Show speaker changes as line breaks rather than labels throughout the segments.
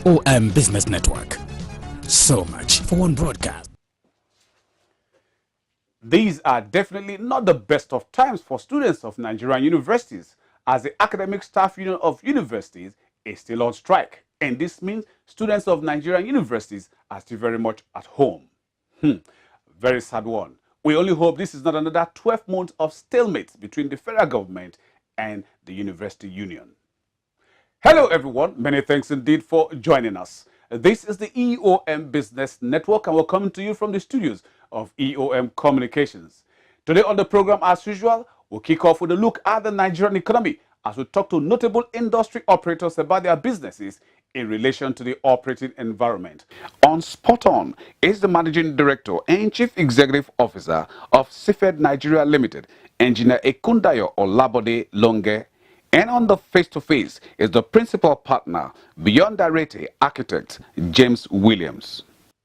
EOM Business Network. So much for one broadcast.
These are definitely not the best of times for students of Nigerian universities, as the Academic Staff Union of Universities is still on strike. And this means students of Nigerian universities are still very much at home. Very sad one. We only hope this is not another 12 months of stalemate between the federal government and the university union. Hello everyone, many thanks indeed for joining us. This is the EOM Business Network and we're coming to you from the studios of EOM Communications. Today on the program, as usual, we'll kick off with a look at the Nigerian economy as we talk to notable industry operators about their businesses in relation to the operating environment. On Spot On is the Managing Director and Chief Executive Officer of Sifed Nigeria Limited, Engineer Ekundayo Olabode Longe. And on the face-to-face is the principal partner, Beyondarete architect, James Williams.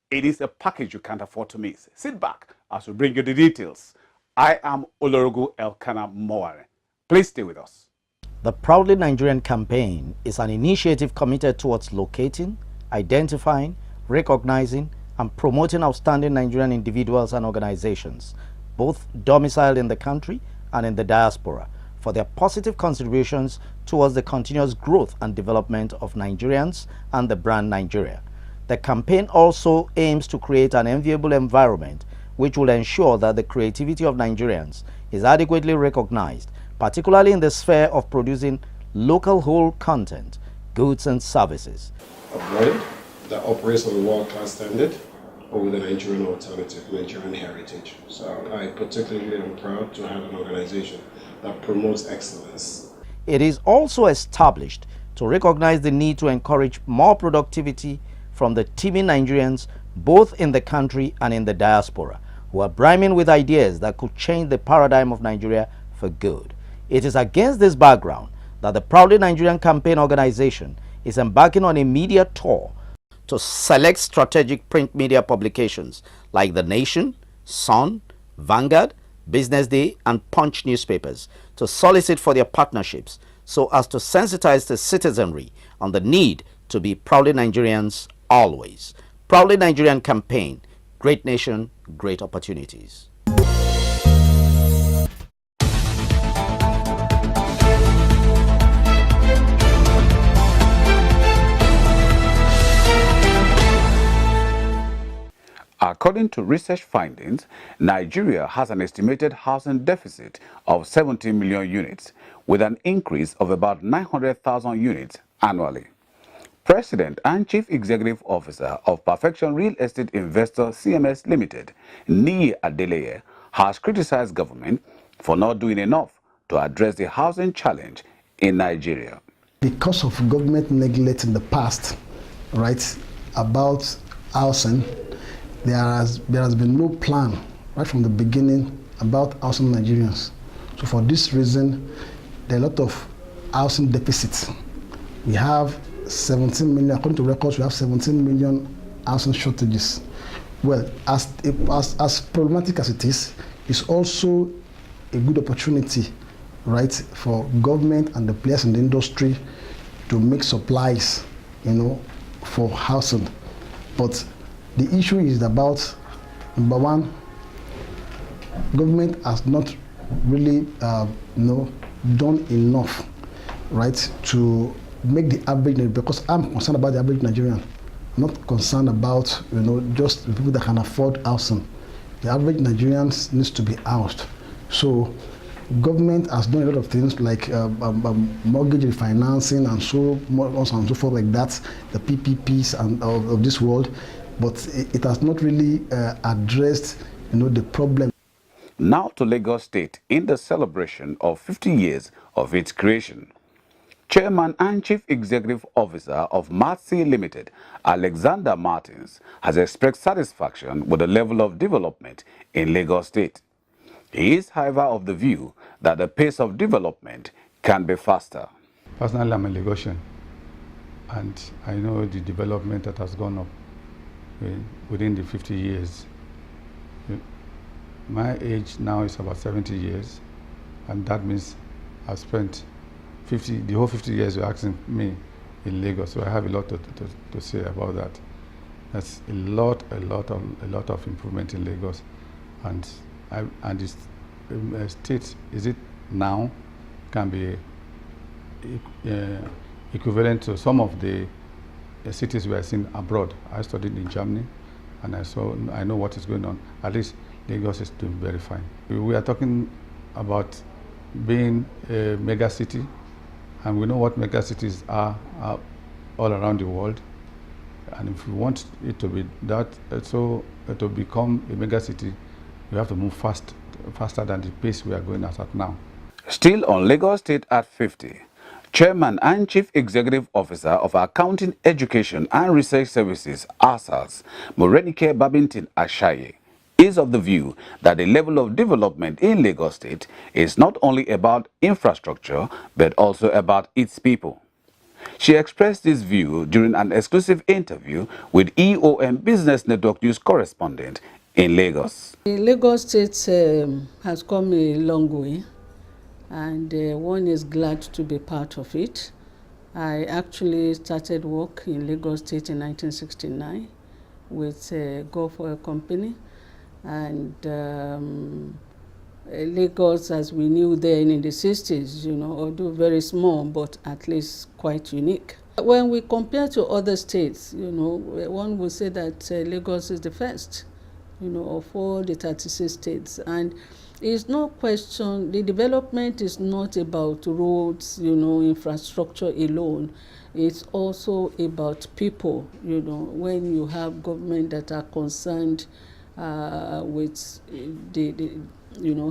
It is a package you can't afford to miss. Sit back as we bring you the details. I am Olorogu Elkanah Moare. Please stay with us.
The Proudly Nigerian campaign is an initiative committed towards locating, identifying, recognizing, and promoting outstanding Nigerian individuals and organizations, both domiciled in the country and in the diaspora, for their positive contributions towards the continuous growth and development of Nigerians and the brand Nigeria. The campaign also aims to create an enviable environment which will ensure that the creativity of Nigerians is adequately recognized, particularly in the sphere of producing local whole content, goods and services.
A brand that operates on a world-class standard, or with a Nigerian alternative, Nigerian heritage. So I particularly am proud to have an organization that promotes excellence.
It is also established to recognize the need to encourage more productivity from the teeming Nigerians, both in the country and in the diaspora, who are brimming with ideas that could change the paradigm of Nigeria for good. It is against this background that the Proudly Nigerian Campaign Organization is embarking on a media tour to select strategic print media publications like The Nation, Sun, Vanguard, Business Day, and Punch newspapers to solicit for their partnerships so as to sensitize the citizenry on the need to be proudly Nigerians always. Proudly Nigerian Campaign, great nation, great opportunities.
According to research findings, Nigeria has an estimated housing deficit of 70 million units, with an increase of about 900,000 units annually. President and Chief Executive Officer of Perfection Real Estate Investor CMS Limited, Niyi Adeleye, has criticized government for not doing enough to address the housing challenge in Nigeria.
Because of government neglect in the past, right, about housing, there has been no plan right from the beginning about housing Nigerians. So for this reason, there are a lot of housing deficits. We have 17 million, according to records, we have 17 million housing shortages. Well, as problematic as it is, it's also a good opportunity, right, for government and the players in the industry to make supplies, for housing. But the issue is about, number one, government has not really done enough, right, to make the average, because I'm concerned about the average Nigerian, not concerned about, just the people that can afford housing. The average Nigerians needs to be housed. So government has done a lot of things like mortgage refinancing and so on and so forth like that, the PPPs and of this world, but it has not really addressed, the problem.
Now to Lagos State in the celebration of 50 years of its creation. Chairman and Chief Executive Officer of Martsie Limited, Alexander Martins, has expressed satisfaction with the level of development in Lagos State. He is, however, of the view that the pace of development can be faster.
Personally, I'm a Lagosian, and I know the development that has gone up within the 50 years. My age now is about 70 years, and that means I've spent the whole 50 years you're asking me, in Lagos. So I have a lot to say about that. That's a lot of improvement in Lagos, and this state, is it now, can be equivalent to some of the cities we are seeing abroad. I studied in Germany, and I know what is going on. At least Lagos is doing very fine. We are talking about being a mega city, and we know what mega cities are all around the world. And if we want it to be that, to become a mega city, we have to move faster than the pace we are going at now.
Still on Lagos State at 50, Chairman and Chief Executive Officer of Accounting, Education and Research Services, Accers, Morenike Babington Ashaye, is of the view that the level of development in Lagos State is not only about infrastructure, but also about its people. She expressed this view during an exclusive interview with EOM Business Network News correspondent in Lagos.
Lagos State has come a long way, and one is glad to be part of it. I actually started work in Lagos State in 1969 with a Gulf Oil Company, and Lagos, as we knew then in the 60s, although very small, but at least quite unique. When we compare to other states, one would say that Lagos is the first, of all the 36 states. And it's no question, the development is not about roads, infrastructure alone. It's also about people, when you have government that are concerned with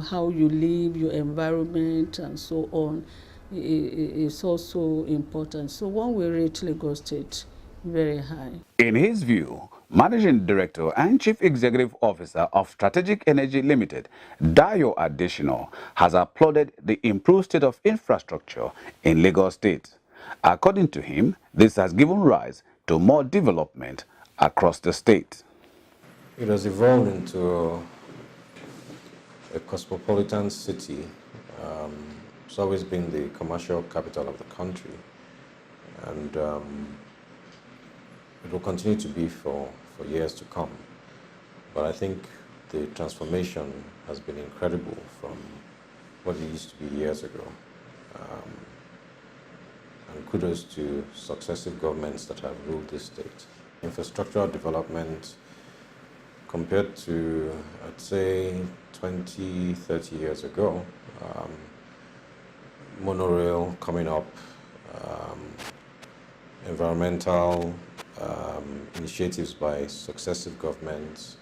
how you live, your environment, and so on, is also important. So one will rate Lagos State very high.
In his view, Managing Director and Chief Executive Officer of Strategic Energy Limited, Dayo Additional, has applauded the improved state of infrastructure in Lagos State. According to him, this has given rise to more development across the state.
It has evolved into a cosmopolitan city. It's always been the commercial capital of the country, and it will continue to be for years to come. But I think the transformation has been incredible from what it used to be years ago. And kudos to successive governments that have ruled this state. Infrastructural development, compared to, I'd say, 20, 30 years ago, monorail coming up, environmental initiatives by successive governments,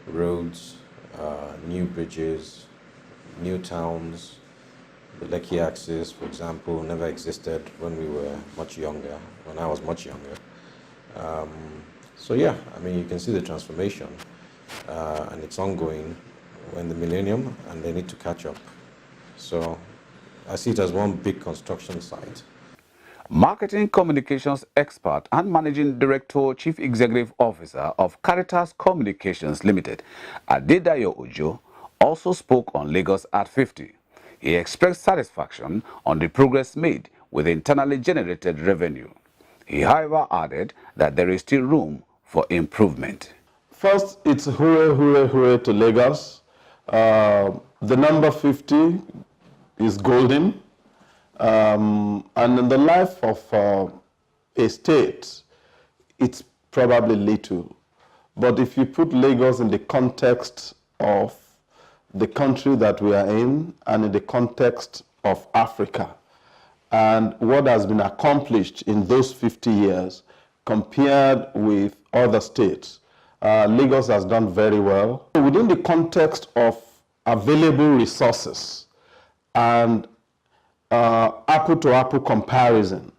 roads, new bridges, new towns. The Lekki Accers, for example, never existed when we were much younger, when I was much younger. So yeah, I mean, you can see the transformation, and it's ongoing. We're in the millennium, and they need to catch up. So I see it as one big construction site.
Marketing Communications Expert and Managing Director, Chief Executive Officer of Caritas Communications Limited, Adedayo Ojo, also spoke on Lagos at 50. He expressed satisfaction on the progress made with internally generated revenue. He, however, added that there is still room for improvement.
First, it's hooray, hooray, hooray to Lagos. The number 50 is golden. And in the life of a state, it's probably little. But if you put Lagos in the context of the country that we are in and in the context of Africa, and what has been accomplished in those 50 years compared with other states, Lagos has done very well. Within the context of available resources and apple-to-apple comparison,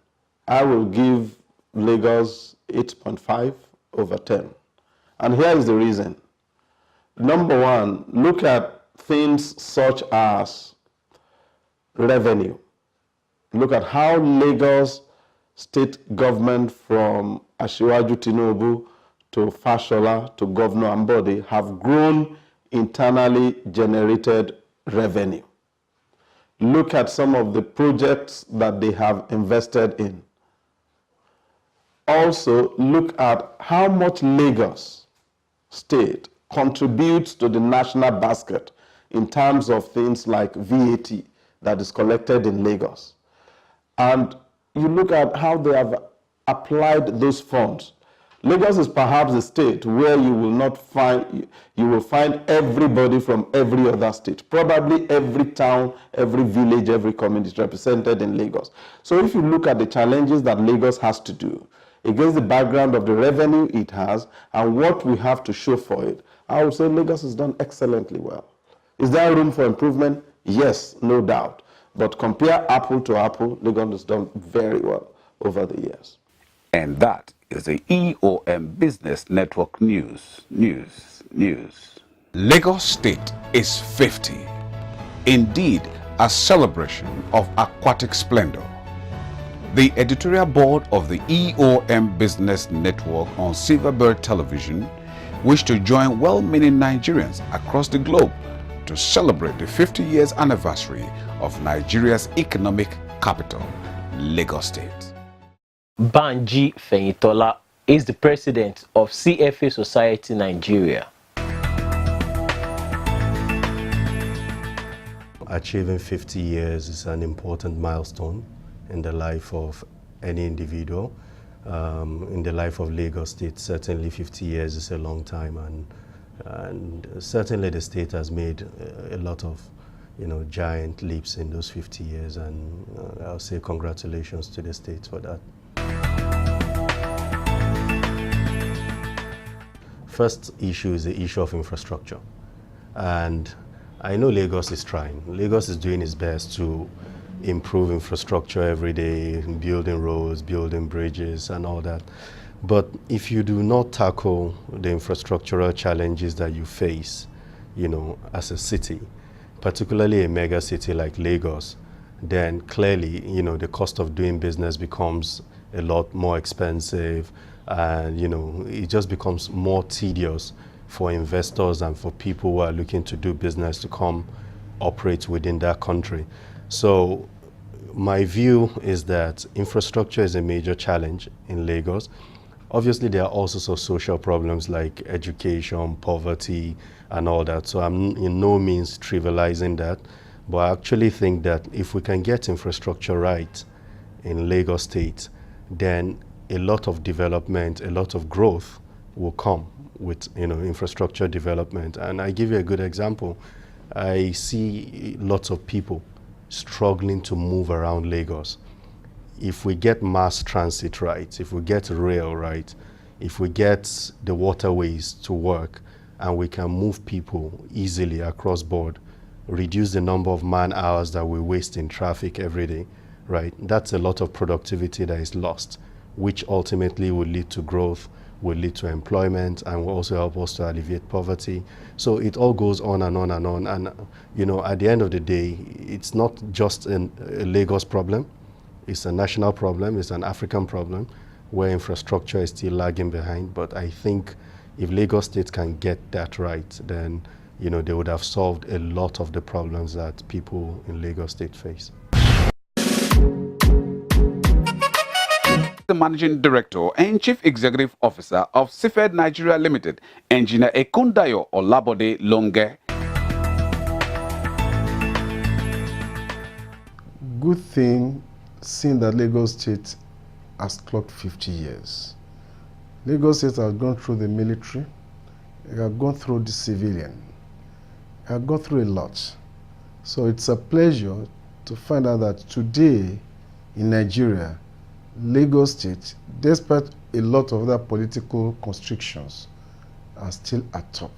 I will give Lagos 8.5 over 10. And here is the reason. Number one, look at things such as revenue. Look at how Lagos state government from Asiwaju Tinubu to Fashola to Governor Ambode have grown internally generated revenue. Look at some of the projects that they have invested in. also look at how much Lagos State contributes to the national basket in terms of things like VAT that is collected in Lagos. And you look at how they have applied those funds. Lagos is perhaps a state where you will find everybody from every other state. Probably every town, every village, every community is represented in Lagos. So if you look at the challenges that Lagos has to do, against the background of the revenue it has and what we have to show for it, I would say Lagos has done excellently well. Is there room for improvement? Yes, no doubt. But compare apple to apple, Lagos has done very well over the years.
And that is the EOM Business Network News. Lagos State is 50. Indeed, a celebration of aquatic splendor. The editorial board of the EOM Business Network on Silverbird Television wish to join well-meaning Nigerians across the globe to celebrate the 50 years anniversary of Nigeria's economic capital, Lagos State.
Banji Feyitola is the president of CFA Society Nigeria.
Achieving 50 years is an important milestone in the life of any individual. In the life of Lagos State, certainly 50 years is a long time, and certainly the state has made a lot of giant leaps in those 50 years, and I'll say congratulations to the state for that. First issue is the issue of infrastructure, and I know Lagos is trying. Lagos is doing its best to improve infrastructure every day, building roads, building bridges and all that. But if you do not tackle the infrastructural challenges that you face, as a city, particularly a mega city like Lagos, then clearly, the cost of doing business becomes a lot more expensive, and, it just becomes more tedious for investors and for people who are looking to do business to come operate within that country. So my view is that infrastructure is a major challenge in Lagos. Obviously, there are also some social problems like education, poverty, and all that. So I'm in no means trivializing that. But I actually think that if we can get infrastructure right in Lagos State, then a lot of development, a lot of growth will come with infrastructure development. And I give you a good example. I see lots of people struggling to move around Lagos. If we get mass transit right, if we get rail right, if we get the waterways to work, and we can move people easily across board, reduce the number of man hours that we waste in traffic every day, right? That's a lot of productivity that is lost, which ultimately will lead to growth, will lead to employment, and will also help us to alleviate poverty. So it all goes on and on and on. And at the end of the day, it's not just a Lagos problem. It's a national problem. It's an African problem where infrastructure is still lagging behind. But I think if Lagos State can get that right, then they would have solved a lot of the problems that people in Lagos State face.
The Managing Director and Chief Executive Officer of Sifed Nigeria Limited, Engineer Ekundayo Olabode Longe.
Good thing, seeing that Lagos State has clocked 50 years. Lagos State has gone through the military, it has gone through the civilian, it has gone through a lot. So it's a pleasure to find out that today in Nigeria, Lagos State, despite a lot of other political constrictions, are still at top.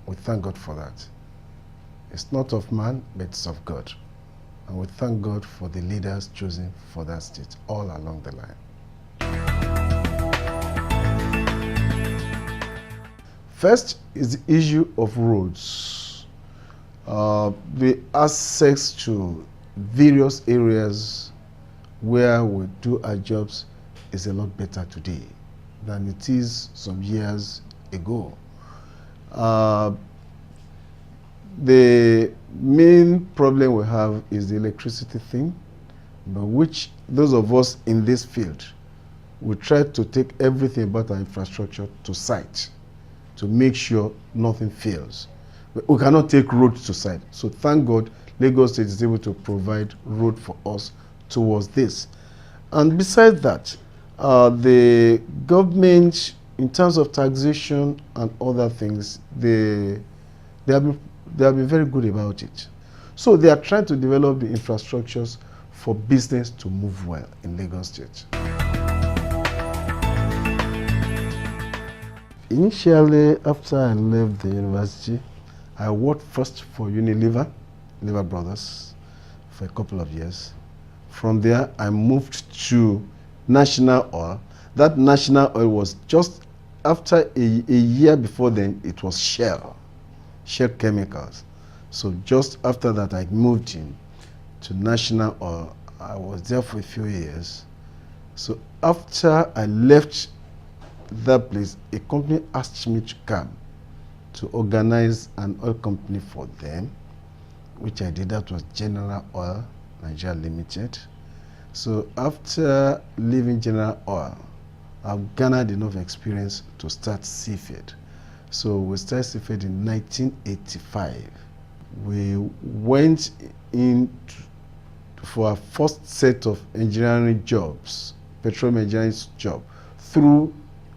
We thank God for that. It's not of man, but it's of God. And we thank God for the leaders chosen for that state all along the line. First is the issue of roads. The access to various areas where we do our jobs is a lot better today than it is some years ago. The main problem we have is the electricity thing, but which those of us in this field
we try to take everything about our infrastructure to site to make sure nothing fails. We cannot take road to site. So thank God Lagos State is able to provide road for us towards this. And besides that, the government, in terms of taxation and other things, they have been very good about it. So they are trying to develop the infrastructures for business to move well in Lagos State. Initially, after I left the university, I worked first for Unilever Brothers, for a couple of years. From there, I moved to National Oil. That National Oil was just after a year before then, it was Shell Chemicals. So just after that, I moved in to National Oil. I was there for a few years. So after I left that place, a company asked me to come to organize an oil company for them, which I did. That was General Oil Nigeria Limited. So after leaving General Oil, I've garnered enough experience to start Sifed. So we started Sifed in 1985. We went in for our first set of engineering jobs, petroleum engineering job, through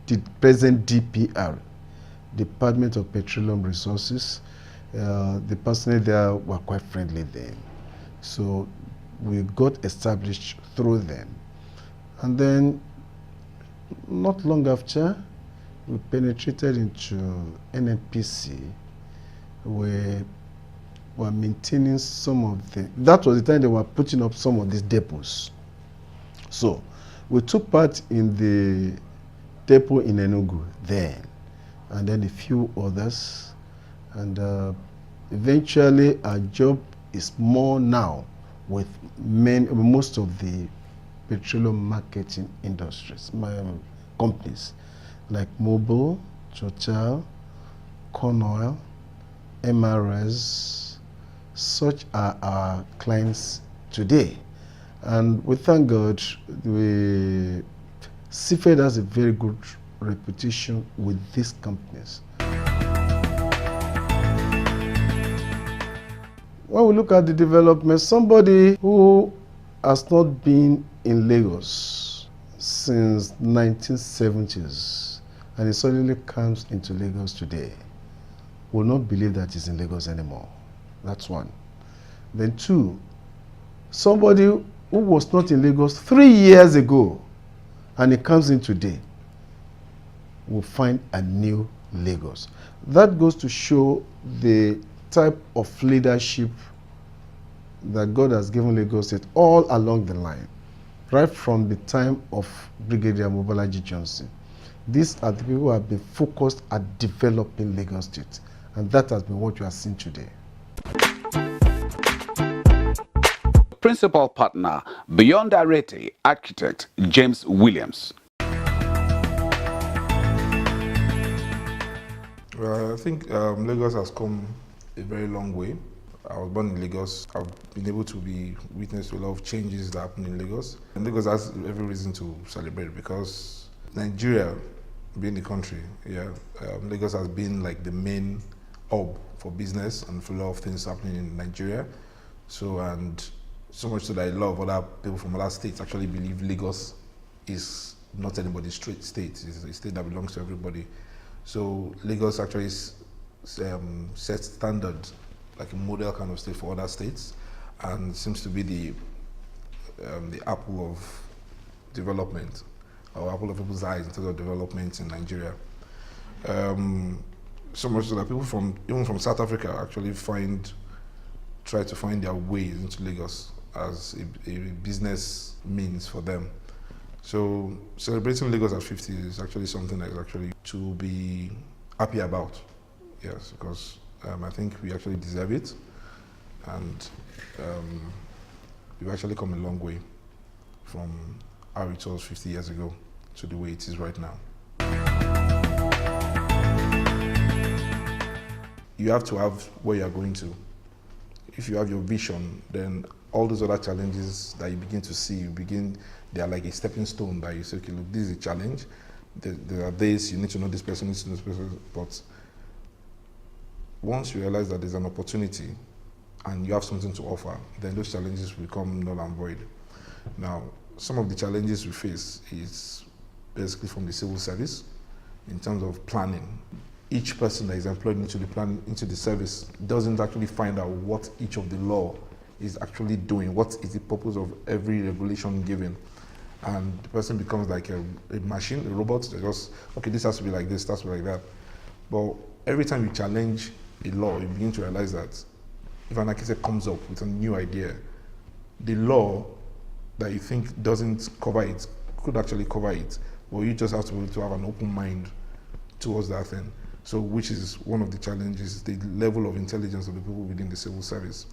the present DPR, Department of Petroleum Resources. The personnel there were quite friendly then. So we got established through them. And then, not long after, we penetrated into NNPC. We were maintaining some of the, that was the time they were putting up some of these depots. So we took part in the depot in Enugu then, and then a few others. And eventually our job is more now with most of the petroleum marketing industries, companies like Mobil, Total, Corn Oil, MRS. Such are our clients today. And we thank God, Sifed has a very good reputation with these companies. When we look at the development, somebody who has not been in Lagos since 1970s and he suddenly comes into Lagos today will not believe that he's in Lagos anymore. That's one. Then two, somebody who was not in Lagos 3 years ago and he comes in today will find a new Lagos. That goes to show the type of leadership that God has given Lagos State all along the line, right from the time of Brigadier Mobolaji Johnson. These are the people who have been focused at developing Lagos State, and that has been what you are seeing today.
Principal partner, Beyondarete architect James Williams.
Well, I think Lagos has come a very long way. I was born in Lagos. I've been able to be witness to a lot of changes that happen in Lagos. And Lagos has every reason to celebrate because Nigeria, being the country, Lagos has been like the main hub for business and for a lot of things happening in Nigeria. So, and so much so that a lot of other people from other states actually believe Lagos is not anybody's state. It's a state that belongs to everybody. So Lagos actually sets standard, like a model kind of state for other states, and seems to be the apple of development, or apple of people's eyes in terms of development in Nigeria. So much so that people even from South Africa actually try to find their ways into Lagos as a business means for them. So celebrating Lagos at 50 is actually something that is actually to be happy about. Yes, because I think we actually deserve it, and we've actually come a long way from how it was 50 years ago to the way it is right now. You have to have where you're going to. If you have your vision, then all those other challenges that you begin to see, they are like a stepping stone that you say, okay, look, this is a challenge. There are days you need to know this person, but once you realize that there's an opportunity and you have something to offer, then those challenges become null and void. Now, some of the challenges we face is basically from the civil service in terms of planning. Each person that is employed into the service doesn't actually find out what each of the law is actually doing, what is the purpose of every regulation given. And the person becomes like a machine, a robot. They just, okay, this has to be like this, that's like that. But every time you challenge a law, you begin to realize that if an architect comes up with a new idea, the law that you think doesn't cover it could actually cover it, but you just have to be able to have an open mind towards that thing. So, which is one of the challenges, the level of intelligence of the people within the civil service.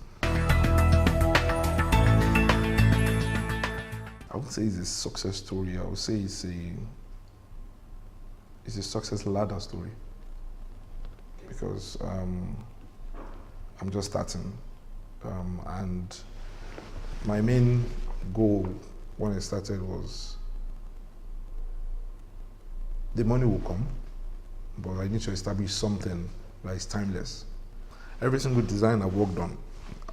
I would say it's a success story. I would say it's a success ladder story, because I'm just starting, and my main goal when I started was the money will come, but I need to establish something that is timeless. Every single design I've worked on,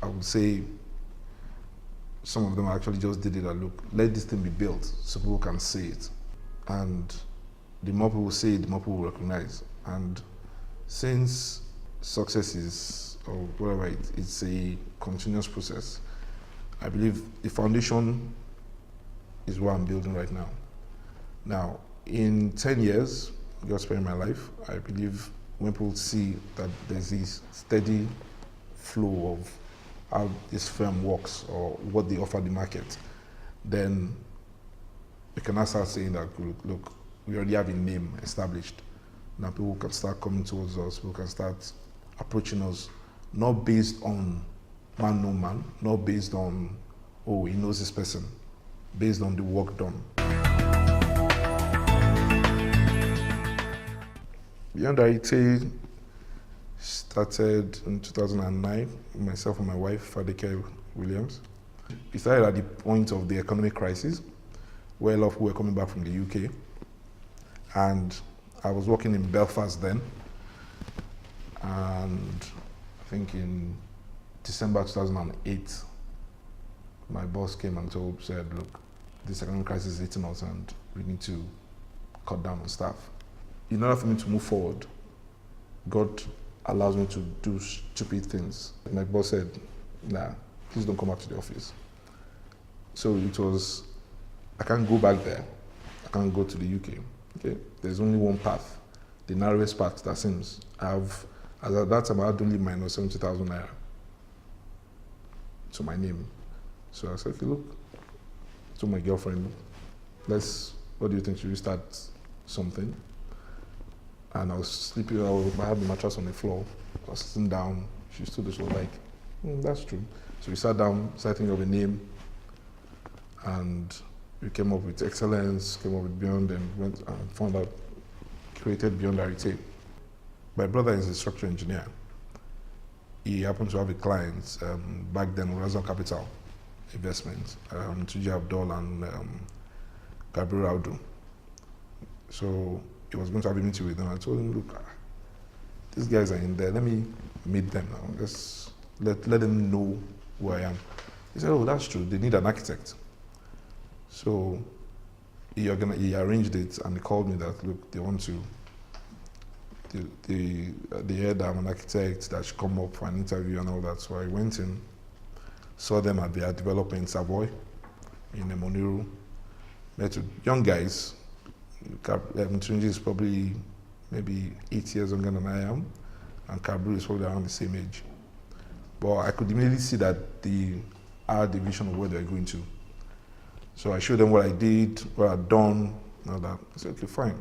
I would say some of them actually just did it and look, let this thing be built so people can see it. And the more people see it, the more people will recognize. And since success is, or whatever, it's a continuous process, I believe the foundation is what I'm building right now. Now, in 10 years, God sparing my life, I believe when people see that there's this steady flow of how this firm works or what they offer the market, then we can now start saying that, look, we already have a name established. Now people can start coming towards us, people can start approaching us, not based on man, no man, not based on, oh, he knows this person, based on the work done. Beyondarete started in 2009, myself and my wife, Fadeke Williams. We started at the point of the economic crisis, where a lot of people were coming back from the UK. And I was working in Belfast then. And I think in December 2008, my boss came and said, look, this economic crisis is hitting us and we need to cut down on staff. In order for me to move forward, God allows me to do stupid things. My boss said, nah, please don't come back to the office. So it was, I can't go back there. I can't go to the UK. Okay? There's only one path, the narrowest path that seems. As at that time, I had only minus 70,000 naira to my name. So I said, okay, look, to my girlfriend, what do you think, should we start something? And I was sleeping, I had the mattress on the floor. I was sitting down, she stood there, she was like, that's true. So we sat down, started thinking of a name, and we came up with Excellence, came up with Beyond, and went and found out, created Beyondarete. My brother is a structural engineer. He happened to have a client back then, Horizon Capital Investment, Tuji Abdul and Gabriel Audu. So he was going to have a meeting with them. I told him, look, these guys are in there. Let me meet them now. Just let them know who I am. He said, oh, that's true. They need an architect. So he arranged it, and he called me that, look, they want to, they heard I'm an architect, that should come up for an interview and all that. So I went in, saw them at their development in Savoy, in Moniru, met with young guys. Tunji is probably maybe 8 years younger than I am, and Kabru is probably around the same age. But I could immediately see that our division of where they're going to. So I showed them what I did, what I'd done, and all that. I said, okay, fine.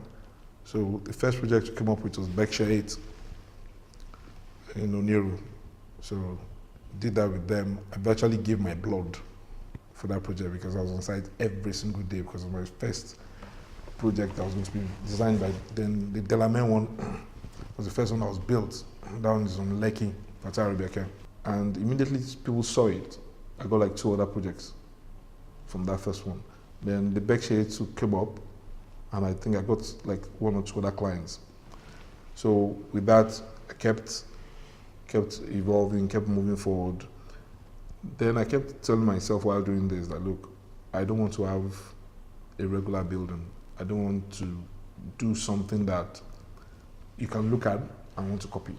So the first project we came up with was Berkshire 8 in Oniru. So did that with them. I virtually gave my blood for that project because I was on site every single day because of my first project that was going to be designed by then. The Delamain one was the first one that was built. That one is on Lekki, Patara Rebecca. And immediately people saw it. I got like 2 other projects from that first one. Then the Berkshire 2 came up, and I think I got like 1 or 2 other clients. So with that, I kept evolving, kept moving forward. Then I kept telling myself while doing this that, look, I don't want to have a regular building. I don't want to do something that you can look at and want to copy.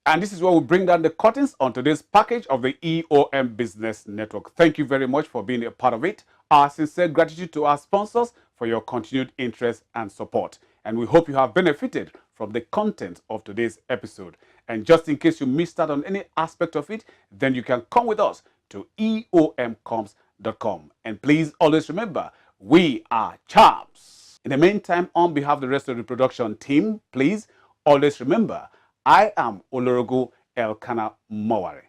And this is where we bring down the curtains on today's package of the EOM Business Network. Thank you very much for being a part of it. Our sincere gratitude to our sponsors for your continued interest and support. And we hope you have benefited from the content of today's episode. And just in case you missed out on any aspect of it, then you can come with us to eomcoms.com. And please always remember, we are champs. In the meantime, on behalf of the rest of the production team, please always remember, I am Olorogo Elkanah Mawari.